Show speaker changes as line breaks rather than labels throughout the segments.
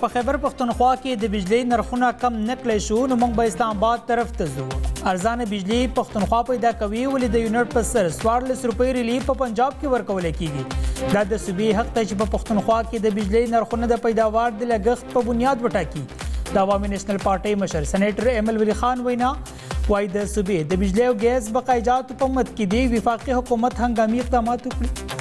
که په خیبر پښتونخوا کې د بجلی نرخونه کم نه کړی شو نو موږ به اسلام آباد طرف ته ځو. ارزانه بجلی پښتونخوا پیدا کوي ولې د یونټ په سر 14 روپۍ ریلیف په پنجاب کې ورکول کیږي. دا د صوبې حق ته چې په پښتونخوا کې د بجلی نرخونه د پیداوار د لګښت په بنیاد وټاکي. د عوامي نېشنل پارټۍ مشر سېنیټر ایم ال ولی خان وینا وايي د صوبې د بجلی او ګیس بقایجاتو په مد کې د وفاقي حکومت هنګامي اقدامات وکړي.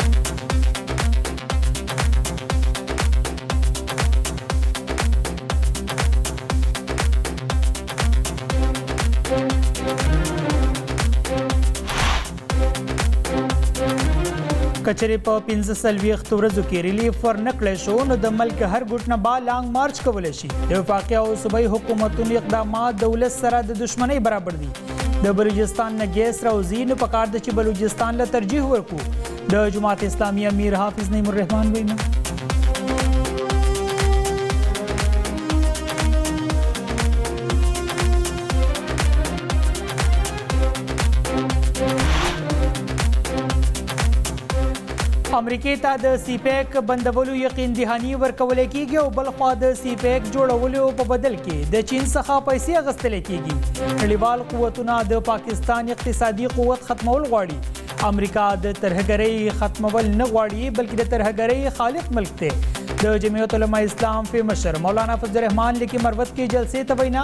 کچری په 15 ورځو کې ریلیف ورنکړی شو نو د ملک هر ګوټ نه با لانګ مارچ کولی شي. د وفاقي او صوبایي حکومتونو اقدامات د ولس سره د دشمنۍ برابر دي. د بلوچستان نه ګیس راوځي نو پکار ده چې بلوچستان له ترجیح ورکړو. د جماعت اسلامي امیر حافظ نعیم الرحمن وینا امریکای ته د سی پیک بندولو یقین دهاني ورکول کیږي او بل خوا د سی پیک جوړولو په بدل کې د چین څخه پیسې اخیستل کیږي. نړیوال قوتونه د پاکستان اقتصادي قوت ختمول غواړي. امریکا د ترهګرۍ ختمول نه غواړي بلکې د ترهګرۍ خالق ملک دی. د جمعیت علماء اسلام په مشر مولانا فضل الرحمن لکی مروت کې جلسې ته وینا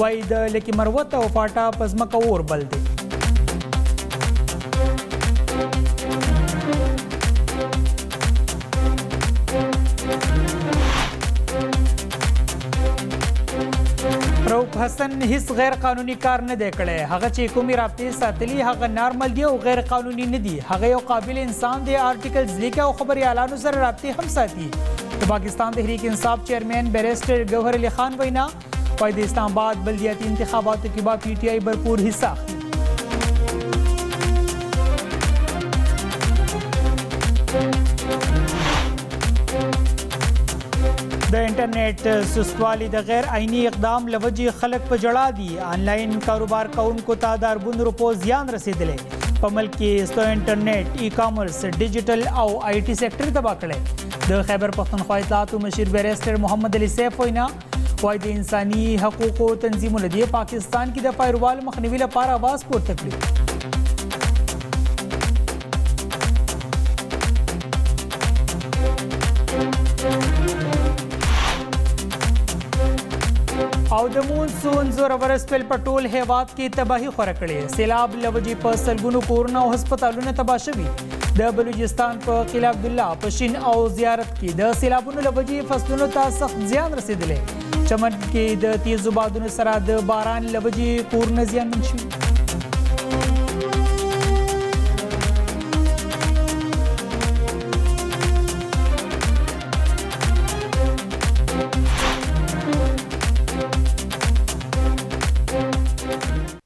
وايي د لکی مروت او پاټا پزمکه اور بل دی. رؤوف حسن هیڅ غیر قانوني کار نه دی کړی. هغه چې کومې رابطې ساتلي هغه نارمل دي او غیر قانوني نه دي. هغه یو قابل انسان دی. آرټیکلز لیکه او خبریالانو سره رابطې هم ساتي. د پاکستان تحریک انصاف چیئرمین بیرسټر ګوهر علي خان وینا وايي د اسلام آباد بلدیاتي انتخاباتو کې به پی ټی آی بھرپور حصہ اخلي. د انټرنیټ سستوالی د غیر عیني اقدام لوجې خلک په جړا دي. آنلاین کاروبار کوونکو ته د اربونو روپو زیان رسیدلی. په ملک کې ستو انټرنیټ ای کامرس ډیجیټل او آی ټي سیکټر تباه کړی. د خیبر پښتونخوا اطلاعاتو مشیر بیرسټر محمد علي سیف وینا وايي د انساني حقوقو تنظیمونو د پاکستان کې د فایروال مخنیوي لپاره आवाज پورته کړی. او د مونسون زورور سپیل په ټول هیواد کې تباهي خوره کړې. سیلاب لوجې په سلګونو کورونه او هسپتالونه تباه شوي. د بلوچستان په قلعه عبدالله په شین او زیارت کې د سیلابونو لوجې فصلونو ته سخت زیان رسیدلی. چمن کې د تیزو بادونو سره د باران لوجې کورونه زیانمن شوي.